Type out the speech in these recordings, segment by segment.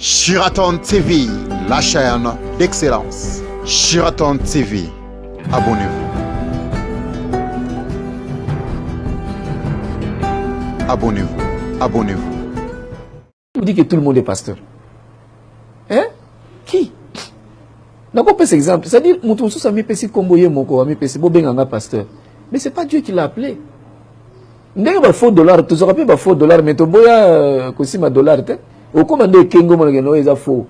Shiraton TV, la chaîne d'excellence. Shiraton TV, abonnez-vous. Abonnez-vous, abonnez-vous. Vous dites que tout le monde est pasteur. Hein? Qui? D'accord, pas cet exemple. C'est-à-dire, mon tour, ça m'a fait comboyer mon corps, m'a fait un pasteur. Mais c'est pas Dieu qui l'a appelé. N'est pas faux dollar, tu sauras pas faux dollar, mais tu boya aussi ma dollar, au commandé Kengo, il y a faux.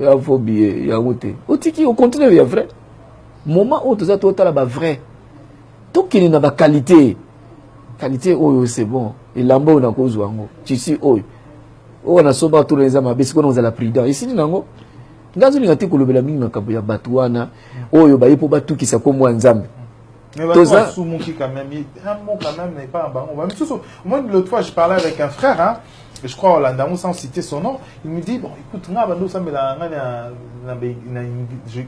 Il y a faux billet, il y a route. Au tiki, au contraire, il y a vrai. Moment où tu as tout à vrai. Tout qui n'a pas qualité. Qualité, oh, c'est bon. Et l'amba, on a cause ou ango. Tu sais, oh. Oh, on a soba tous les amas, parce qu'on a la prudence. Ici, nango. Dans une gâte, qu'on a mis dans le batouana. Oh, yo, baye pour batou qui s'accombe moins nzambe. Mais bah, sous mon qui quand même, un mot quand même n'est pas un baron. Moi, l'autre fois, je parlais avec un frère, hein, je crois, Hollanda, sans citer son nom, il me dit, bon, écoute,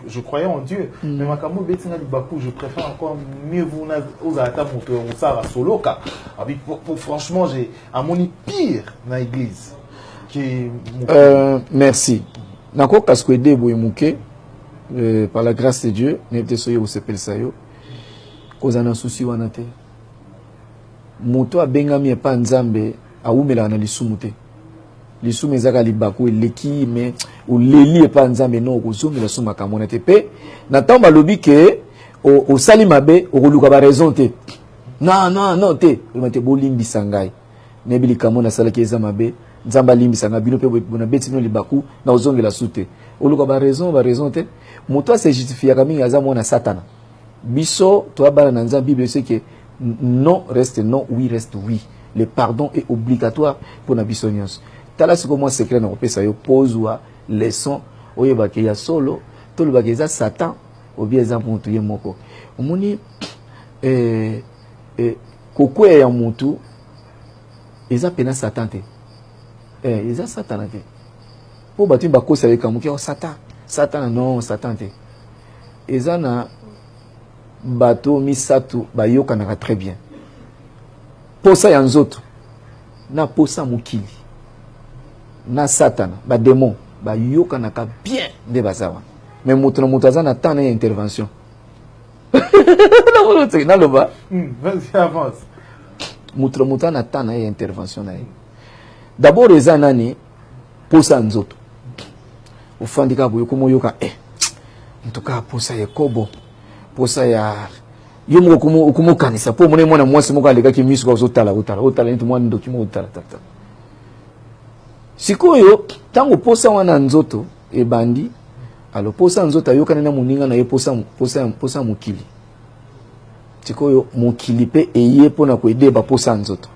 je croyais en Dieu, mais ma camo, je préfère encore mieux vous aux attaques au Sara solo, car franchement, j'ai à mon pire dans l'église. Merci. D'accord, parce que des bouillons par la grâce de Dieu, n'était soyez où s'appelle ça yo. Cause un souci wanate. Moto a bengami e pa nzambe a umela na lisumute. Lisume zaka libaku leki me ou leli e pa nzambe no kozongi la suma kamona te pe na tamba lobi ke o sali mabe o koluka ba raison te. Non te. O mate bolimbi sangai. Nebili kamona sala ke za mabe nzamba limbi sanga bino pe bona betino libaku na ozongi la sute. O luka ba raison te. Moto a se justifier kami aza mona satana. Biso, toi, dans la Bible, c'est que non reste non, oui reste oui. Le pardon est obligatoire pour la bisognos. Tala c'est comment secret na opesa yo pose ou leçon oyeba ke ya solo to le bageza Satan ou bien za muntu ye moko. Omoni kokwe ya muntu eza pena Satan te. Eza Satan te. Po batu ba kosa ye kamuki o Satan. Satan non, Satan te. Eza na bateau misatu bayoka naka très bien. Posa ya nzoto na posa mukili na satana ba démon bayoka naka bien de bazawa. Mais mutu azana tana ya intervention. Na loba. Vas-y avance. Mutu na tana ya intervention na. D'abord eza nani posa nzoto. Ufandika boyo komo yoka en tout cas posa ya kobo. Posa ya yo moko kumo kanisa po mone mwana mwasi moko aleka ki misu ko zotala nti mwana ndokimo utala tata sikoyo tango posa wana nzoto e bandi alo posa nzoto ayoka na muninga na ye posa mukili sikoyo mukili pe eye pona ko ede ba posa nzoto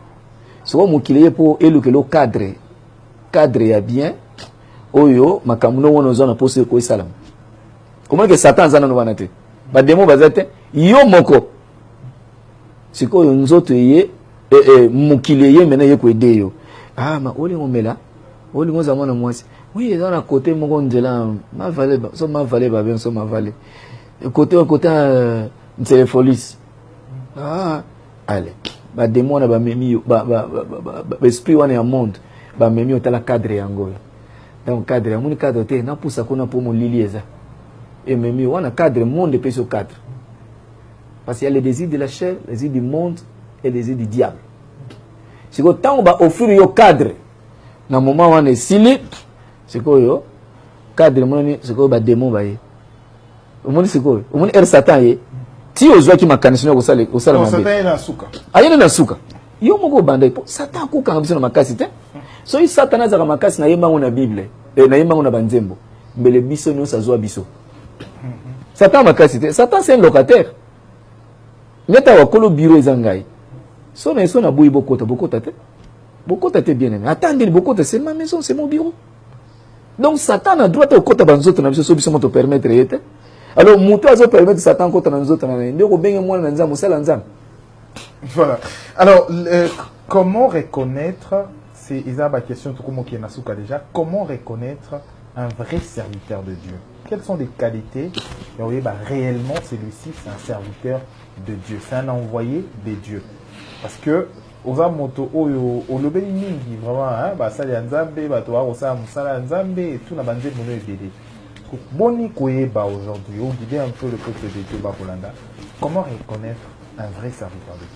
so mukili ye po elukelo cadre ya bien oyo makamuno wono zona posa ko isalam comment que Satan zana no banate ba demo bazate yo moko siko yo nzoto ye mukile ye mena ye ko edeyo ma oli ngomela oli ngoza mwana mwasi oui dans la côté moko ndela ma vale ba bien so ma vale côté ntele police allez ba demo na ba memi ba esprit wana ya monde ba memi otala cadre yango donc cadre ya muni cadre te na pousa kona po mo lilieza. Et même on a cadre monde et puis au cadre. Parce qu'il y a les désirs de la chair, les désirs du monde et les désirs du diable. C'est que tant on va offrir au cadre, dans le moment où on est silé, c'est que le cadre, c'est que le démon va y. Au monde c'est quoi? Au monde er Satan y. Si on voit qui m'a canissé au salé, au salé. Satan est dans souka. Ah il est dans souka. Yo moko bandai. Satan ko quand on makasi te. So il Satan a makasi na yema na Bible, na yema na banzembo. Mais le biso nous ça zoa biso. Satan m'a cassé. Satan c'est un locataire. Meta wakolo bureau ezangai. Sona boui bokota te. Bokota te bien aimé. Attendez bokota c'est ma maison, c'est mon bureau. Donc Satan a droit au kota banzoto na biso biso moto permettre yete. Alors muto azo permettre Satan kota na nzoto na ndeko benge mwana na nzambo sala nzambo. Voilà. Alors comment reconnaître c'est Isaba question tout comme qui est nasuka déjà. Comment reconnaître un vrai serviteur de Dieu? Quelles sont les qualités? Et oui, réellement, celui-ci, c'est un serviteur de Dieu. C'est un envoyé de Dieu. Parce que oza moto oyo olobeli mingi vraiment hein basali ya nzambe bato bakosala mosala ya nzambe et tout na banzembo no ebele boni koyeba aujourd'hui on guide un peu le peuple de Dieu bakolanda comment reconnaître un vrai serviteur de Dieu.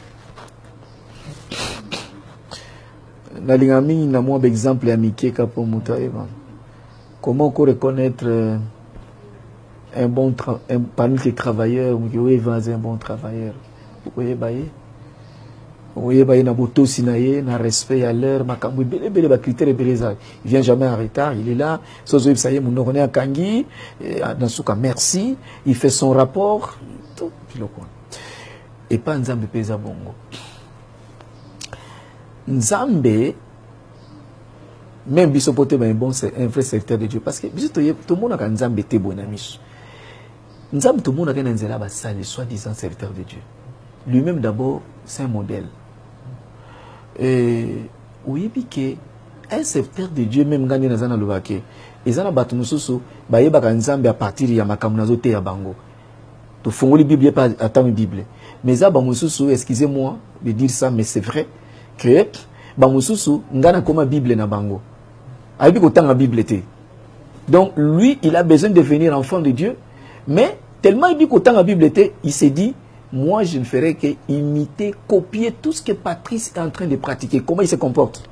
nalinga mingi na mwa exemple ya mikeka po moto ayeba comment ko reconnaître un bon parmi les travailleurs oui un bon travailleur oyeba ye oyeba ye na botosi na ye na respect à l'heure makambo ebele ba critère ebele za il vient jamais en retard il est là sozo yebisa ye munoko ne akangi na suka merci il fait son rapport tout biloko et pas nzambe peza bongo nzambe même biso pote ba bon c'est un vrai serviteur de Dieu parce que biso to tout monde ka nzambe te bona miso nzambe tout monde ka nzela ba sali soi-disant serviteur de Dieu lui-même d'abord c'est un modèle oui que un serviteur de Dieu même gagné na zana lobake ezana batu mususu ba yeba ka nzambe à partir ya makambo nazo te ya bango to fongoli bible pas attends bible mais ça ba mususu excusez-moi de dire ça mais c'est vrai que ba mususu ngana koma bible na bango ayebi ko tanga bible te donc lui il a besoin de devenir enfant de Dieu mais tellement il dit ko tanga bible te il s'est dit moi je ne ferai que imiter copier tout ce que Patrice est en train de pratiquer comment il se comporte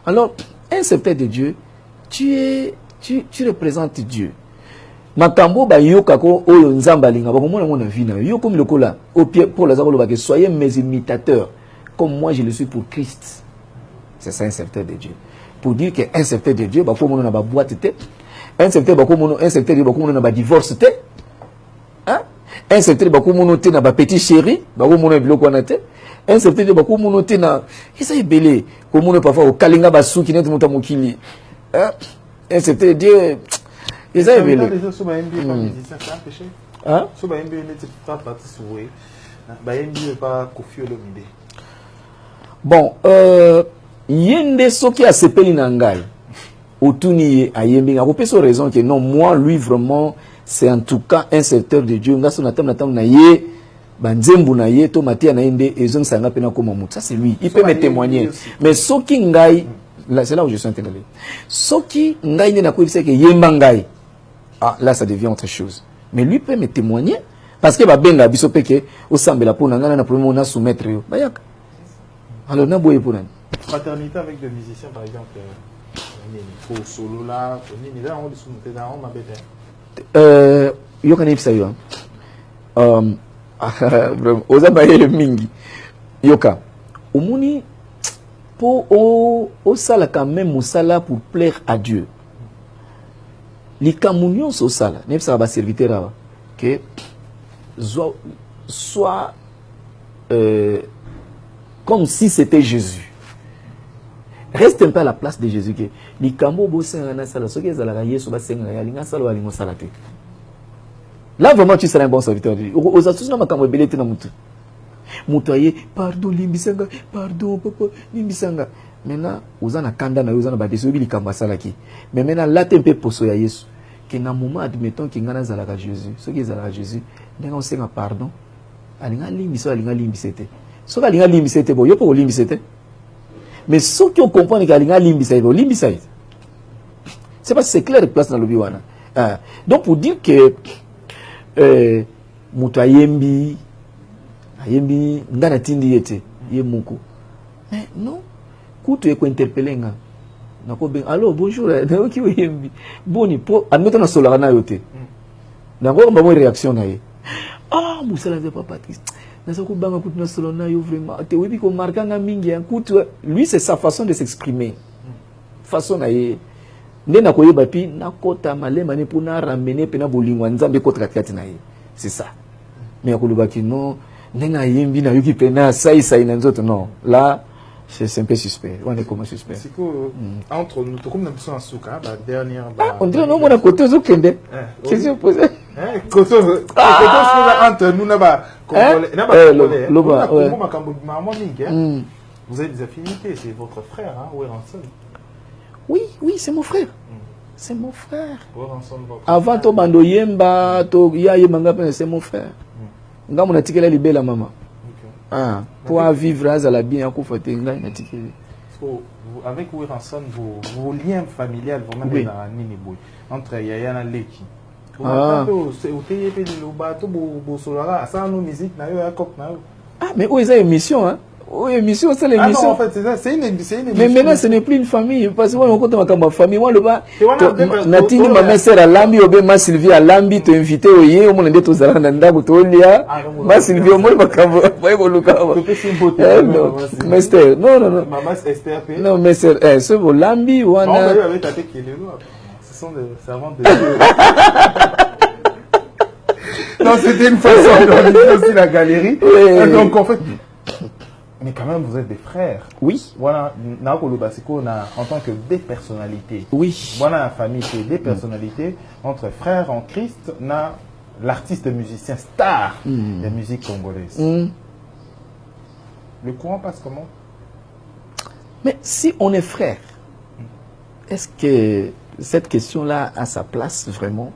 alors un serviteur de Dieu tu représentes Dieu makambo ba yoka ko oyo nzamba linga ba komona mona vina yo comme le kola au pied pour les avoir que soyez mes imitateurs comme moi je le suis pour Christ. C'est ça un serviteur de Dieu. Pour dire qu'un serviteur de Dieu, bah comme on a ba boîte tête, un serviteur bah comme on un serviteur bah comme on a ba divorce tête, hein? Un serviteur bah comme on a na ba petit chéri, bah comme on a biloko na tête, un serviteur bah comme on a na ça est belé, comme on a parfois au kalinga ba sou qui net monta mokili, hein? Un serviteur de Dieu, ça est belé. Hein? So ba mbi net pas Patrice Oué, ba mbi pas Kofi Olomide. Bon, yende soki a sepeli na ngai. Otuni ayembi nga ko raison que non moi lui vraiment c'est en tout cas un serviteur de Dieu nga so na tam na ye banzembu na ye to matia na yende ezong sanga pena koma mutu ça c'est lui il peut me témoigner mais soki ngai là c'est là où je suis intéressé soki ngai ne na ko que yemba ngai ah là ça devient autre chose mais lui peut me témoigner parce que ba benga biso peke o sambela pona ngana na problème na soumettre yo bayaka. Alors, on a beau pour fraternité avec des musiciens, par exemple, pour solo là, on dit soumettre dans ma bête. Yo kanif sayo. Oza baye mingi. Yoka. Omuni pour au sala quand même musala pour plaire à Dieu. Les camunions so sala, nem ça va serviteur que soit comme si c'était Jésus. Reste un peu à la place de Jésus. Li kambo bo sengana sala soki ezalaka Yesu ba sengana linga sala walingo salate. Là vraiment tu seras un bon serviteur. Aux astuces na makambo belete na mutu. Mutu aye pardon limbisanga, pardon papa limbisanga. Maintenant ozana kanda na ozana ba deso bi li kambo salaki. Mais maintenant là te peu poso ya Yesu. Que na moment admettons que ngana zalaka Jésus. Soki ezalaka Jésus, ndenge on senga pardon. Alinga limbiso alinga limbisete. Ce qui est limbi c'était bon, yo pas limbi c'était. Mais ceux qui comprennent que limbi c'est bon, limbi c'est. C'est pas c'est clair de place dans le biwana. Donc pour dire que mutu ayembi ngana tindi yete yemuko. Mais non, kutu eko interpeller nga. Nako ben allô bonjour, na ki yembi. Boni po admettons na solara na yote. Nako ba mo réaction na ye. Ah, musala de papa Patrice. Lui, c'est sa façon de s'exprimer. Façon na ye. Nena koye bapi na kota malema ne pona ramener pena bolingwa nzambe kotra kati na ye. C'est ça. Mais akoluba ki non, nena yembi na yuki pena sai na nzoto non. Là, c'est un peu suspect. On est comment suspect. C'est que entre nous, tout comme nous sommes en souka, la dernière. On dirait non, on a côté zokende. Question posée. Côté entre nous là-bas. Vous avez des affinités, c'est votre frère, hein, Oueranson. Oui, c'est mon frère. C'est mon frère. Avant to bando yemba, to ya yemanga, c'est mon frère. Nga mon atikela libela mama. Ah, pour vivre à la bien, avec Ouiranson, vos liens familiales, vraiment, oui. entre Yaya et Leki. Ah, mais où est la émission, hein? Oui, émission, c'est l'émission. Ah non, en fait, c'est une émission. Mais maintenant, ce n'est plus une famille. Parce que moi, on compte ma famille. Moi, le bas, Natini, ma sœur à Lambi, ma Sylvie à Lambi, tu invité au yé, au monde de tous à l'anda, Boutolia. Ma Sylvie, au monde, ma cavo, mais Esther, non. Maman Esther. Non, mais c'est au Lambi, ou on a. Ce sont des servantes de Dieu. Non, c'était une façon d'organiser aussi la galerie. Donc, en fait. Mais quand même, vous êtes des frères. Oui. Voilà, en tant que des personnalités. Oui. Voilà la famille, c'est des personnalités entre frères en Christ, l'artiste musicien star de la musique congolaise. Le courant passe comment? Mais si on est frères, est-ce que cette question-là a sa place vraiment?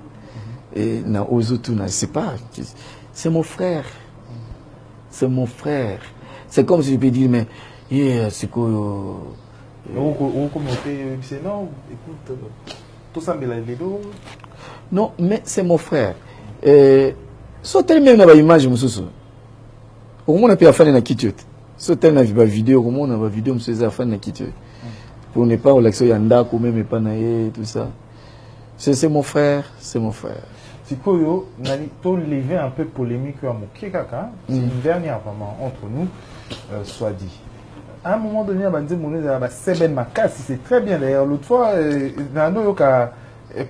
Et aux autres, je ne sais pas. C'est mon frère. C'est mon frère. C'est comme si je peux dire, mais c'est quoi? Non, écoute, tout ça, non, mais c'est mon frère. Sauter même dans l'image, monsieur. Au moins, on a pu faire une quitte. Sauter dans la vidéo, au moins, on a une vidéo, monsieur, on a fait une quitte. Pour ne pas relaxer, il y a un dac ou même pas naïe, tout ça. C'est mon frère, c'est mon frère. Si vous lever un peu polémique, c'est une dernière vraiment entre nous, soit dit. À un moment donné, c'est très bien d'ailleurs. L'autre fois,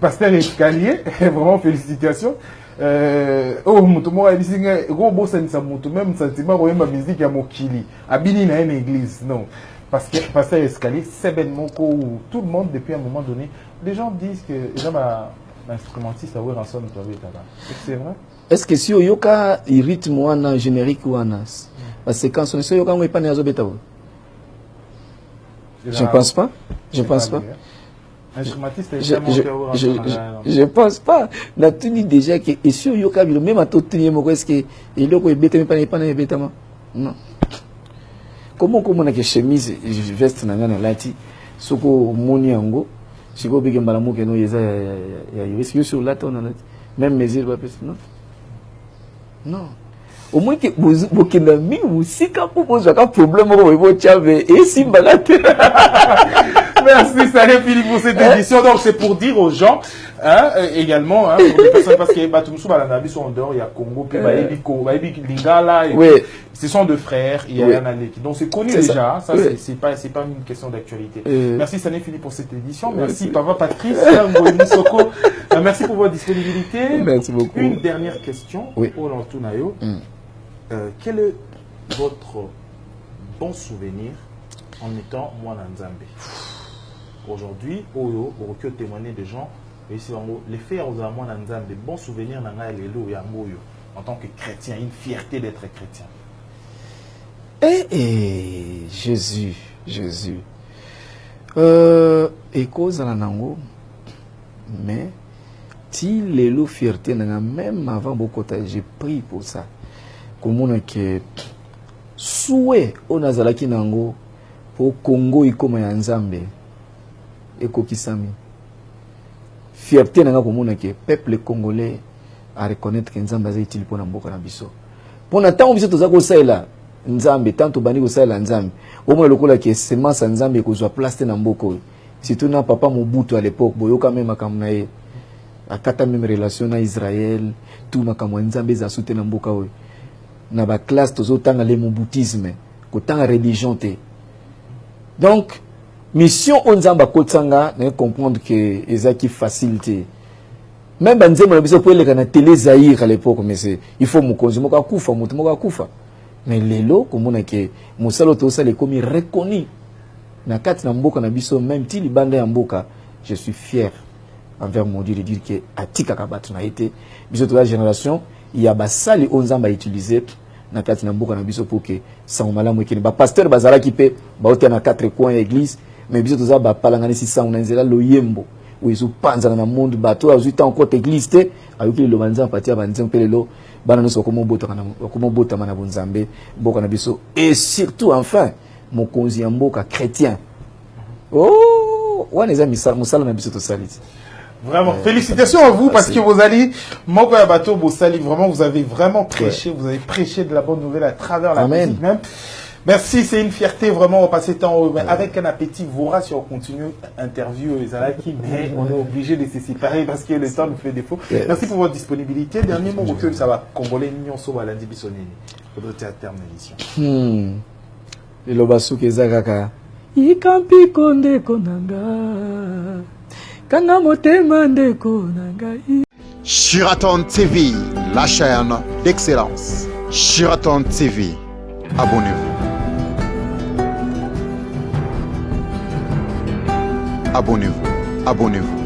pasteur Escalier, vraiment félicitations. Oh, même sentiment, musique à Mokili, Abini na une église, non. Parce que pasteur Escalier, c'est ben où tout le monde, depuis un moment donné, les gens disent que l'instrumentiste a Ouiranson, c'est vrai? Est-ce que si il y a un rythme ou un générique ou un as? Parce que quand on est pas je ne pense pas. Je ne pense pas. Je pense pas. On tenu déjà que et si il y a même à tout tenir mon est-ce que il y a pas non. Comment on a que chemise veste na ngana lati soko moni yango siko bige mbalamu ke no yeza ya est-ce que sur là on a même mesure pas non. Non. Au moins que vous qui n'a mis aussi quand vous avez un problème vous avez et si balate. Merci Salé Philippe pour cette édition. Donc c'est pour dire aux gens également pour les personnes parce que Batumsou Balanabi sont en dehors, il y a Congo puis Baïbi Lingala et ce sont deux frères, il y a Yanaleki. Donc c'est connu déjà, ça c'est pas une question d'actualité. Merci Salé Philippe pour cette édition. Merci Papa Patrice, merci pour votre disponibilité. Merci beaucoup. Une dernière question pour l'Antunayo. Quel est votre bon souvenir en étant Mwana Nzambe? Aujourd'hui, Oyo, au recueil témoigner des gens, les faits aux Mwana Nzambe, des bons souvenirs en tant que chrétien, une fierté d'être chrétien. Jésus. Et cause à la nango, mais si les lots fierté, même avant beaucoup de temps, j'ai pris pour ça. Comme on a que souhait on a zalaki nango pour Congo ikoma ya Nzambe eko kisami fierté nanga comme on a que peuple congolais à reconnaître que Nzambe a été pour mboka na biso pour na tant biso toza ko saela Nzambe tanto bani ko saela Nzambe au moins lokola que semence Nzambe ko zo place na mboka surtout na papa Mobutu à l'époque boyoka même makamna ye akata même relation na Israël tout makamwa Nzambe za soutenir mboka oyo na ba classe tozotanga le moboutisme kotanga religion te donc mission onzamba kotsanga na comprendre que ezaki facilité même banzemo na biso poeleka na télé Zaïre à l'époque mais c'est il faut mukonzi moko akufa mutu moko akufa mais lelo komona ke musalo to sale komi reconnu na kati na mboka na biso même ti libanda ya mboka je suis fier envers mon Dieu de dire que atika kabatu na été biso to la génération il y a basali onzamba utiliser na kati na mboka na biso pour que sans malamu ekene ba pasteur bazala ki pe ba ote na quatre coins église mais biso toza ba palangana si sa onanzela loyembo où ils ont panza dans le monde bateau a juste encore église te avec le banza partir banza pelelo bana no sokomo bota mana bonzambe boka na biso et surtout enfin mon konzi mboka chrétien oh wana eza musala na biso to saliti. Vraiment, félicitations à vous parce que vous allez, Moko ya bateau, Bossali, vraiment, vous avez vraiment prêché, vous avez prêché de la bonne nouvelle à travers la musique même. Merci, c'est une fierté vraiment, on passe temps avec un appétit vorace si on continue l'interview Ezalaki, mais on est obligé de se séparer parce que le temps nous fait défaut. Merci pour votre disponibilité. Dernier mot, ça va, Congolais, Nyon Soba, lundi Bissonini. Faudrait à terme l'édition. Le lobasu kezakaka. Ikampi konde konanga. Kanga motema ndeko nangai. Shiraton TV, la chaîne d'excellence. Shiraton TV, abonnez-vous. Abonnez-vous, abonnez-vous.